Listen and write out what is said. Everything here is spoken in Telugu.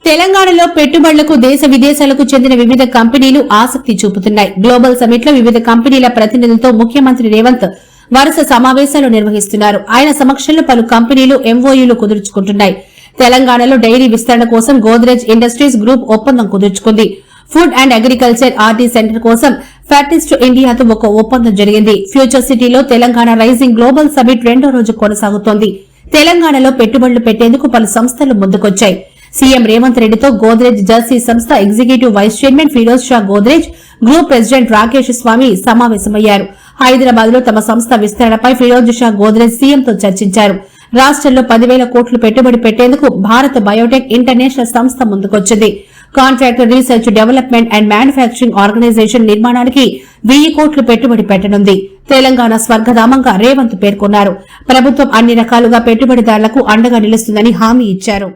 తెలంగాణలో పెట్టుబడులకు దేశ విదేశాలకు చెందిన వివిధ కంపెనీలు ఆసక్తి చూపుతున్నాయి. గ్లోబల్ సమిట్ లో వివిధ కంపెనీల ప్రతినిధులతో ముఖ్యమంత్రి రేవంత్ వరుస సమావేశాలు నిర్వహిస్తున్నారు. ఆయన సమక్షంలో పలు కంపెనీలు ఎంఓయూలు కుదుర్చుకుంటున్నాయి. తెలంగాణలో డైరీ విస్తరణ కోసం గోద్రేజ్ ఇండస్ట్రీస్ గ్రూప్ ఒప్పందం కుదుర్చుకుంది. Food and agriculture RT centre కోసం ఫ్యాక్టరీస్ ఇండియాతో ఒక ఒప్పందం జరిగింది. ఫ్యూచర్ సిటీలో తెలంగాణ రైజింగ్ గ్లోబల్ సమిట్ రెండో రోజు కొనసాగుతోంది. తెలంగాణలో పెట్టుబడులు పెట్టేందుకు పలు సంస్థలు ముందుకొచ్చాయి. సీఎం రేవంత్ రెడ్డితో గోద్రేజ్ జర్సీ సంస్థ executive vice chairman Firoz Shah Godrej group president Rakesh Swamy సమావేశమయ్యారు. హైదరాబాద్ లో తమ సంస్థ విస్తరణపై ఫిరోజ్ షా గోద్రేజ్ సీఎంతో చర్చించారు. రాష్ట్రంలో 10,000 కోట్లు పెట్టుబడి పెట్టేందుకు భారత్ బయోటెక్ ఇంటర్నేషనల్ సంస్థ ముందుకొచ్చింది. Contract research development and manufacturing organisation నిర్మాణానికి 1000 కోట్లు పెట్టుబడి పెట్టనుంది. తెలంగాణ స్వర్గధామంగా రేవంత్ పేర్కొన్నారు. ప్రభుత్వం అన్ని రకాలుగా పెట్టుబడిదారులకు అండగా నిలుస్తుందని హామీ ఇచ్చారు.